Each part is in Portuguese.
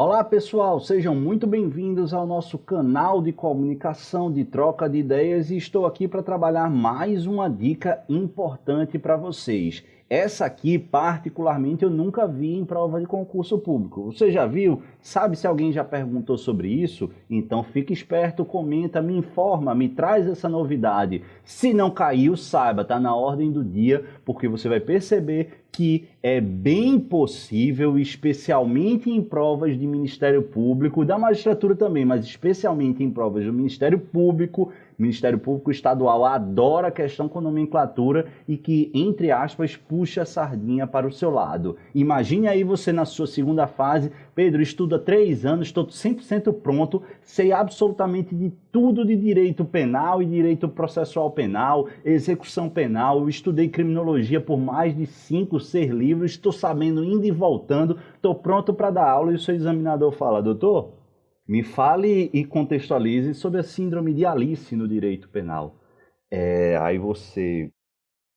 Olá pessoal, sejam muito bem-vindos ao nosso canal de comunicação, de troca de ideias, e estou aqui para trabalhar mais uma dica importante para vocês. Essa aqui, particularmente, eu nunca vi em prova de concurso público. Você já viu? Sabe se alguém já perguntou sobre isso? Então fique esperto, comenta, me informa, me traz essa novidade. Se não caiu, saiba, está na ordem do dia, porque você vai perceber que é bem possível, especialmente em provas de Ministério Público, da magistratura também, mas especialmente em provas do Ministério Público Estadual adora a questão com nomenclatura e que, entre aspas, puxa a sardinha para o seu lado. Imagine aí você na sua segunda fase: Pedro, estudo há 3 anos, estou 100% pronto, sei absolutamente de tudo de direito penal e direito processual penal, execução penal, eu estudei criminologia por mais de 5, 6 livros, estou sabendo indo e voltando, estou pronto para dar aula. E o seu examinador fala: doutor, me fale e contextualize sobre a síndrome de Alice no direito penal. Aí você,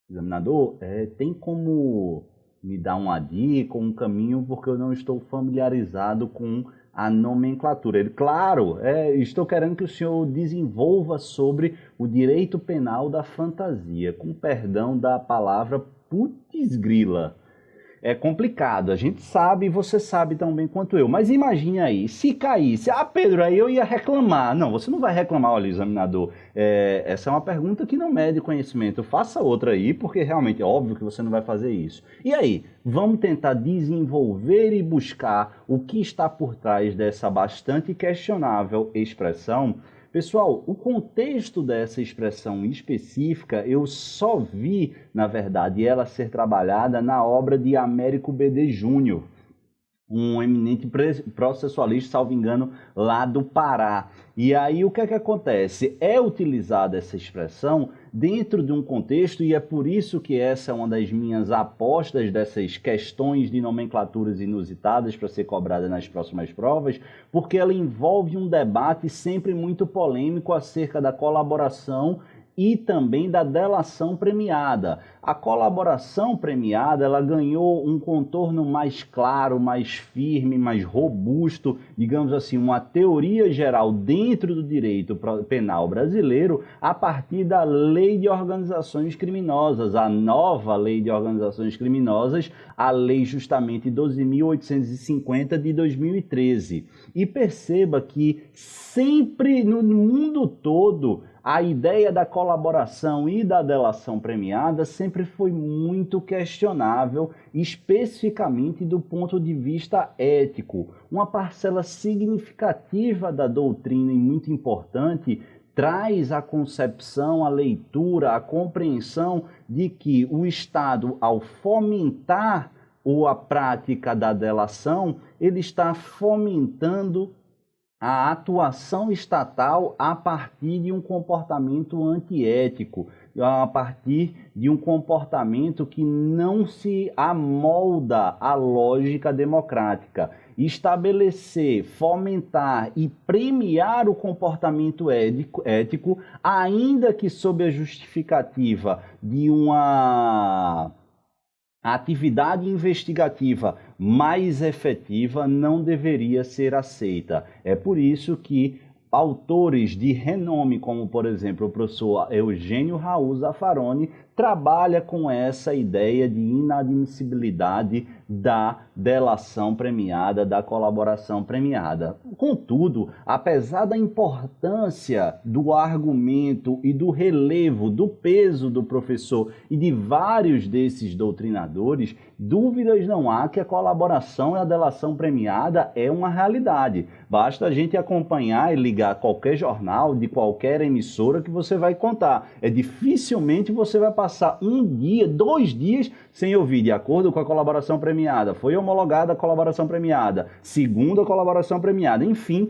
examinador, tem como me dar uma dica, um caminho, porque eu não estou familiarizado com a nomenclatura. Ele, claro, estou querendo que o senhor desenvolva sobre o direito penal da fantasia, com perdão da palavra putz grila. É complicado, a gente sabe e você sabe tão bem quanto eu. Mas imagine aí, se caísse, Pedro, aí eu ia reclamar. Não, você não vai reclamar, olha, examinador. Essa é uma pergunta que não mede conhecimento. Faça outra aí, porque realmente é óbvio que você não vai fazer isso. E aí, vamos tentar desenvolver e buscar o que está por trás dessa bastante questionável expressão. Pessoal, o contexto dessa expressão específica eu só vi, na verdade, ela ser trabalhada na obra de Américo BD Júnior, um eminente processualista, salvo engano, lá do Pará. E aí o que é que acontece? É utilizada essa expressão dentro de um contexto, e é por isso que essa é uma das minhas apostas dessas questões de nomenclaturas inusitadas para ser cobrada nas próximas provas, porque ela envolve um debate sempre muito polêmico acerca da colaboração e também da delação premiada. A colaboração premiada, ela ganhou um contorno mais claro, mais firme, mais robusto, digamos assim, uma teoria geral dentro do direito penal brasileiro a partir da Lei de Organizações Criminosas, a nova Lei de Organizações Criminosas, a Lei justamente 12.850 de 2013. E perceba que sempre no mundo todo a ideia da colaboração e da delação premiada sempre foi muito questionável, especificamente do ponto de vista ético. Uma parcela significativa da doutrina e muito importante traz a concepção, a leitura, a compreensão de que o Estado, ao fomentar a prática da delação, ele está fomentando a atuação estatal a partir de um comportamento antiético, a partir de um comportamento que não se amolda à lógica democrática. Estabelecer, fomentar e premiar o comportamento ético, ainda que sob a justificativa de uma a atividade investigativa mais efetiva, não deveria ser aceita. É por isso que autores de renome, como por exemplo o professor Eugênio Raul Zaffaroni, trabalha com essa ideia de inadmissibilidade da delação premiada, da colaboração premiada. Contudo, apesar da importância do argumento e do relevo, do peso do professor e de vários desses doutrinadores, dúvidas não há que a colaboração e a delação premiada é uma realidade. Basta a gente acompanhar e ligar qualquer jornal, de qualquer emissora, que você vai contar. Dificilmente você vai passar 1 dia, 2 dias sem ouvir, de acordo com a colaboração premiada, foi homologada a colaboração premiada, segundo a colaboração premiada, enfim,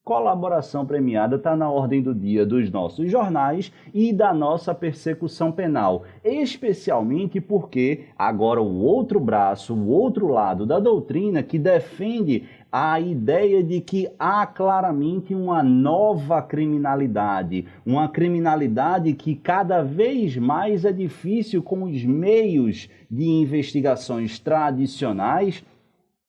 colaboração premiada está na ordem do dia dos nossos jornais e da nossa persecução penal, especialmente porque agora o outro braço, o outro lado da doutrina que defende a ideia de que há claramente uma nova criminalidade, uma criminalidade que cada vez mais é difícil com os meios de investigações tradicionais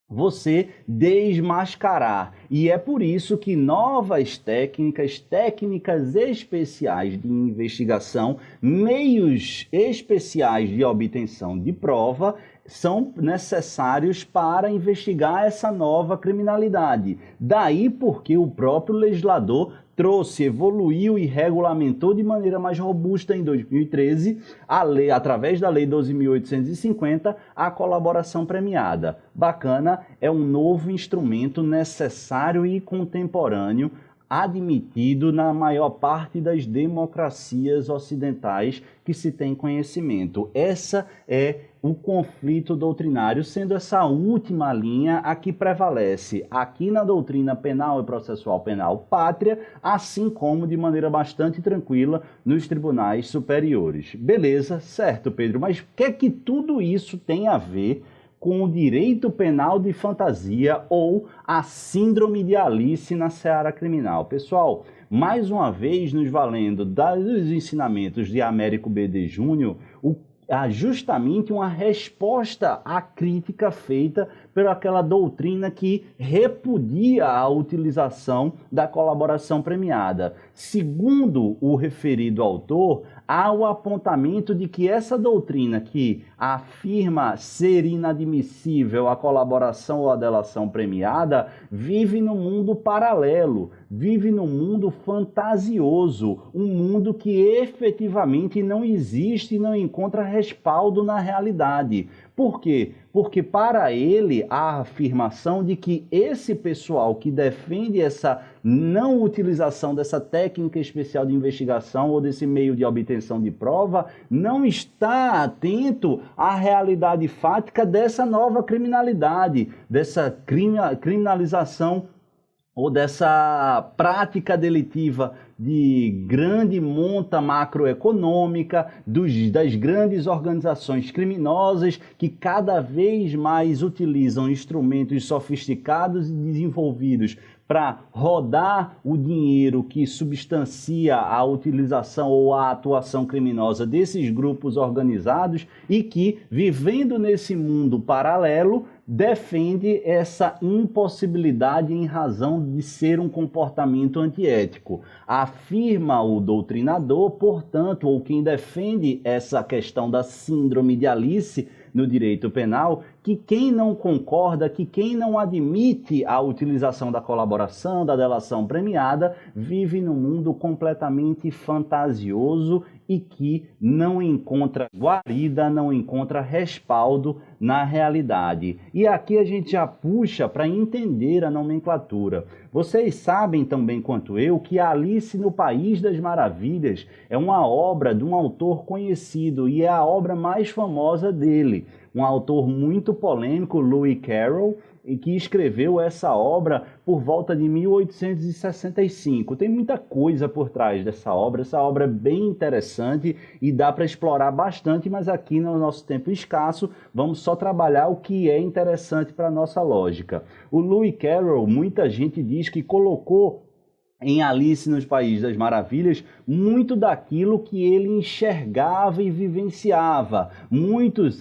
você desmascarar. E é por isso que novas técnicas especiais de investigação, meios especiais de obtenção de prova, são necessários para investigar essa nova criminalidade. Daí porque o próprio legislador trouxe, evoluiu e regulamentou de maneira mais robusta em 2013, a lei, através da Lei 12.850, a colaboração premiada. Bacana, é um novo instrumento necessário e contemporâneo, admitido na maior parte das democracias ocidentais que se tem conhecimento. Essa é o conflito doutrinário, sendo essa última linha a que prevalece aqui na doutrina penal e processual penal pátria, assim como de maneira bastante tranquila nos tribunais superiores. Beleza, certo, Pedro, mas o que é que tudo isso tem a ver com o direito penal de fantasia ou a síndrome de Alice na seara criminal? Pessoal, mais uma vez nos valendo dos ensinamentos de Américo B.D. Júnior, há justamente uma resposta à crítica feita por aquela doutrina que repudia a utilização da colaboração premiada. Segundo o referido autor, há o apontamento de que essa doutrina que afirma ser inadmissível a colaboração ou a delação premiada vive num mundo paralelo, vive num mundo fantasioso, um mundo que efetivamente não existe e não encontra respaldo na realidade. Por quê? Porque para ele a afirmação de que esse pessoal que defende essa não utilização dessa técnica especial de investigação ou desse meio de obtenção de prova não está atento à realidade fática dessa nova criminalidade, dessa criminalização ou dessa prática delitiva de grande monta macroeconômica, das grandes organizações criminosas que cada vez mais utilizam instrumentos sofisticados e desenvolvidos para rodar o dinheiro que substancia a utilização ou a atuação criminosa desses grupos organizados e que, vivendo nesse mundo paralelo, defende essa impossibilidade em razão de ser um comportamento antiético. Afirma o doutrinador, portanto, ou quem defende essa questão da síndrome de Alice no direito penal, que quem não concorda, que quem não admite a utilização da colaboração, da delação premiada, vive num mundo completamente fantasioso e que não encontra guarida, não encontra respaldo na realidade. E aqui a gente já puxa para entender a nomenclatura. Vocês sabem tão bem quanto eu que Alice no País das Maravilhas é uma obra de um autor conhecido e é a obra mais famosa dele. Um autor muito polêmico, Lewis Carroll, e que escreveu essa obra por volta de 1865. Tem muita coisa por trás dessa obra. Essa obra é bem interessante e dá para explorar bastante, mas aqui no nosso tempo escasso vamos só trabalhar o que é interessante para a nossa lógica. O Lewis Carroll, muita gente diz que colocou em Alice no País das Maravilhas muito daquilo que ele enxergava e vivenciava. Muitos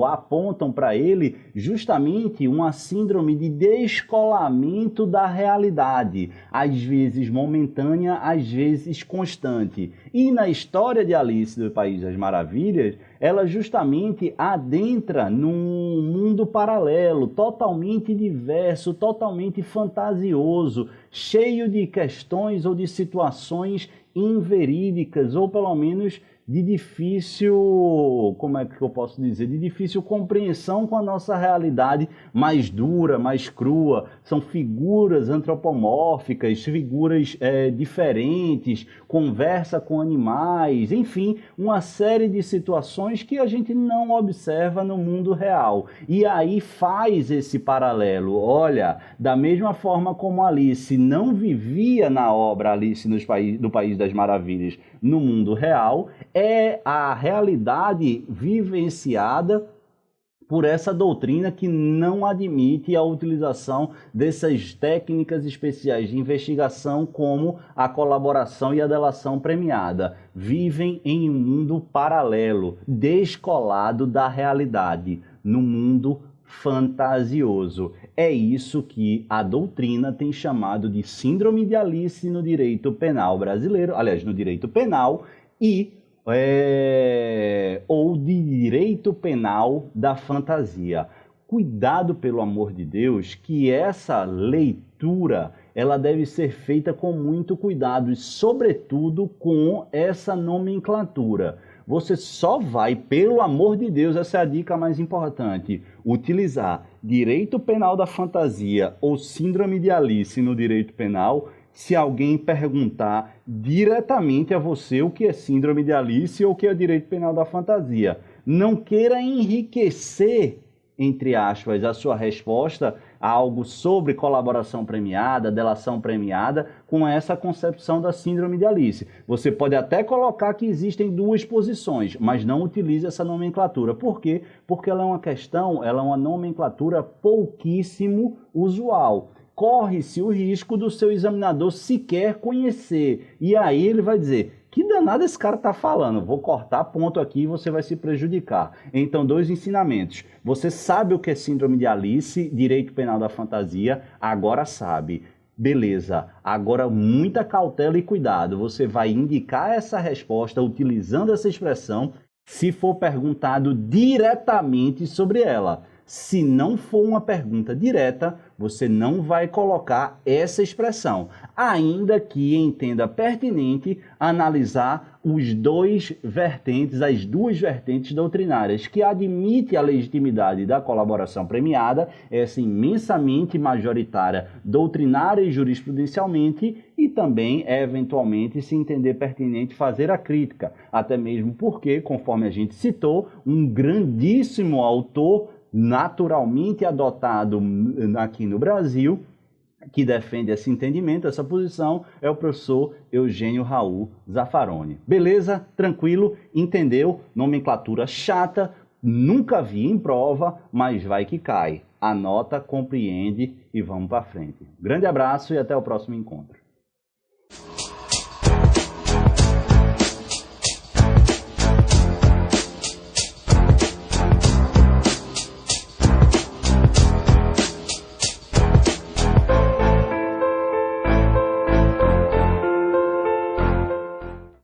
apontam para ele justamente uma síndrome de descolamento da realidade, às vezes momentânea, às vezes constante. E na história de Alice do País das Maravilhas, ela justamente adentra num mundo paralelo, totalmente diverso, totalmente fantasioso, cheio de questões ou de situações inverídicas, ou pelo menos de difícil, como é que eu posso dizer, de difícil compreensão com a nossa realidade mais dura, mais crua. São figuras antropomórficas, figuras diferentes, conversa com animais, enfim, uma série de situações que a gente não observa no mundo real. E aí faz esse paralelo. Olha, da mesma forma como Alice não vivia na obra Alice no País das Maravilhas no mundo real, é a realidade vivenciada por essa doutrina que não admite a utilização dessas técnicas especiais de investigação como a colaboração e a delação premiada. Vivem em um mundo paralelo, descolado da realidade, no mundo fantasioso. É isso que a doutrina tem chamado de síndrome de Alice no direito penal brasileiro, aliás, no direito penal ou de direito penal da fantasia. Cuidado, pelo amor de Deus, que essa leitura ela deve ser feita com muito cuidado e, sobretudo, com essa nomenclatura. Você só vai, pelo amor de Deus, essa é a dica mais importante, utilizar direito penal da fantasia ou síndrome de Alice no direito penal se alguém perguntar diretamente a você o que é síndrome de Alice ou o que é direito penal da fantasia. Não queira enriquecer, entre aspas, a sua resposta a algo sobre colaboração premiada, delação premiada, com essa concepção da síndrome de Alice. Você pode até colocar que existem duas posições, mas não utilize essa nomenclatura. Por quê? Porque ela é uma nomenclatura pouquíssimo usual. Corre-se o risco do seu examinador sequer conhecer. E aí ele vai dizer: que danado esse cara está falando? Vou cortar ponto aqui e você vai se prejudicar. Então, 2 ensinamentos. Você sabe o que é síndrome de Alice, direito penal da fantasia, agora sabe. Beleza, agora muita cautela e cuidado. Você vai indicar essa resposta utilizando essa expressão se for perguntado diretamente sobre ela. Se não for uma pergunta direta, você não vai colocar essa expressão, ainda que entenda pertinente analisar as duas vertentes doutrinárias, que admite a legitimidade da colaboração premiada, essa imensamente majoritária doutrinária e jurisprudencialmente, e também, eventualmente, se entender pertinente, fazer a crítica, até mesmo porque, conforme a gente citou, um grandíssimo autor naturalmente adotado aqui no Brasil, que defende esse entendimento, essa posição, é o professor Eugênio Raul Zaffaroni. Beleza? Tranquilo? Entendeu? Nomenclatura chata, nunca vi em prova, mas vai que cai. Anota, compreende e vamos para frente. Grande abraço e até o próximo encontro.